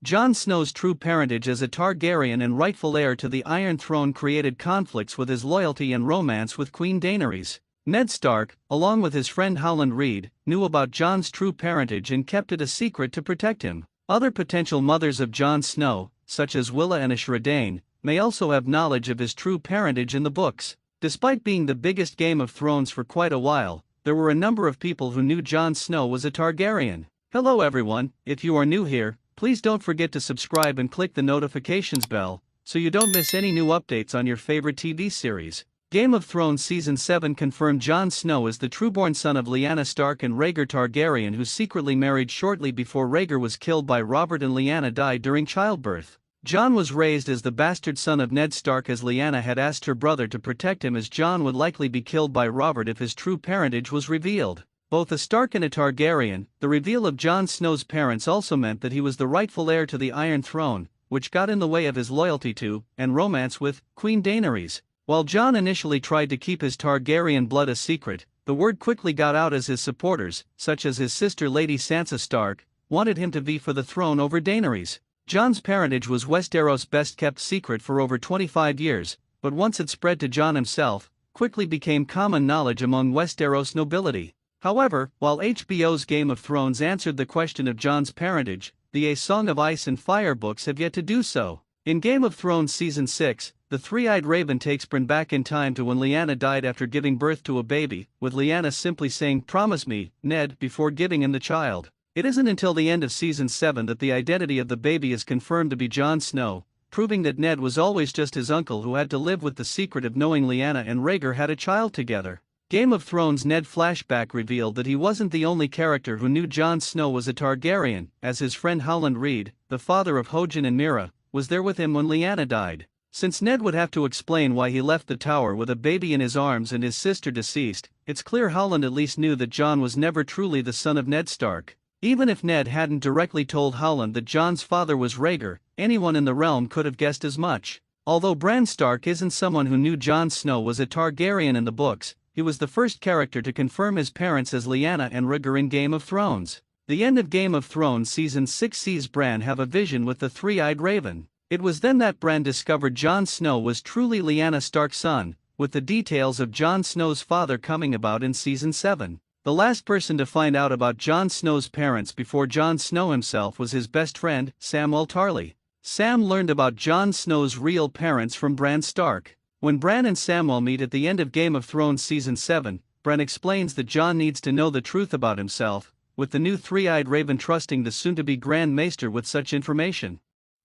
Jon Snow's true parentage as a Targaryen and rightful heir to the Iron Throne created conflicts with his loyalty and romance with Queen Daynerys. Ned Stark, along with his friend Howland Reed, knew about Jon's true parentage and kept it a secret to protect him. Other potential mothers of Jon Snow, such as Wylla and Ashara Dayne, may also have knowledge of his true parentage in the books. Despite being the biggest Game of Thrones for quite a while, there were a number of people who knew Jon Snow was a Targaryen. Hello everyone, if you are new here, please don't forget to subscribe and click the notifications bell, so you don't miss any new updates on your favorite TV series. Game of Thrones Season 7 confirmed Jon Snow as the trueborn son of Lyanna Stark and Rhaegar Targaryen, who secretly married shortly before Rhaegar was killed by Robert and Leyanna died during childbirth. Jon was raised as the bastard son of Ned Stark, as Lyanna had asked her brother to protect him, as Jon would likely be killed by Robert if his true parentage was revealed. Both a Stark and a Targaryen, the reveal of Jon Snow's parents also meant that he was the rightful heir to the Iron Throne, which got in the way of his loyalty to, and romance with, Queen Daynerys. While Jon initially tried to keep his Targaryen blood a secret, the word quickly got out as his supporters, such as his sister Lady Sansa Stark, wanted him to vie for the throne over Daenerys. Jon's parentage was Westeros' best-kept secret for over 25 years, but once it spread to Jon himself, quickly became common knowledge among Westeros nobility. However, while HBO's Game of Thrones answered the question of Jon's parentage, the A Song of Ice and Fire books have yet to do so. In Game of Thrones Season 6, the three-eyed raven takes Bran back in time to when Lyanna died after giving birth to a baby, with Lyanna simply saying "Promise me, Ned," before giving him the child. It isn't until the end of Season 7 that the identity of the baby is confirmed to be Jon Snow, proving that Ned was always just his uncle who had to live with the secret of knowing Lyanna and Rhaegar had a child together. Game of Thrones Ned flashback revealed that he wasn't the only character who knew Jon Snow was a Targaryen, as his friend Howland Reed, the father of Hojen and Mira, was there with him when Lyanna died. Since Ned would have to explain why he left the tower with a baby in his arms and his sister deceased, it's clear Howland at least knew that Jon was never truly the son of Ned Stark. Even if Ned hadn't directly told Howland that Jon's father was Rhaegar, anyone in the realm could have guessed as much. Although Bran Stark isn't someone who knew Jon Snow was a Targaryen in the books, he was the first character to confirm his parents as Lyanna and Rhaegar in Game of Thrones. The end of Game of Thrones Season 6 sees Bran have a vision with the three-eyed raven. It was then that Bran discovered Jon Snow was truly Lyanna Stark's son, with the details of Jon Snow's father coming about in Season 7. The last person to find out about Jon Snow's parents before Jon Snow himself was his best friend, Samwell Tarly. Sam learned about Jon Snow's real parents from Bran Stark. When Bran and Samwell meet at the end of Game of Thrones Season 7, Bran explains that Jon needs to know the truth about himself, with the new three-eyed raven trusting the soon-to-be Grand Maester with such information.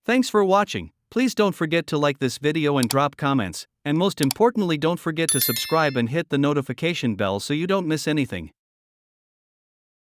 Thanks for watching. Please don't forget to like this video and drop comments, and most importantly don't forget to subscribe and hit the notification bell so you don't miss anything.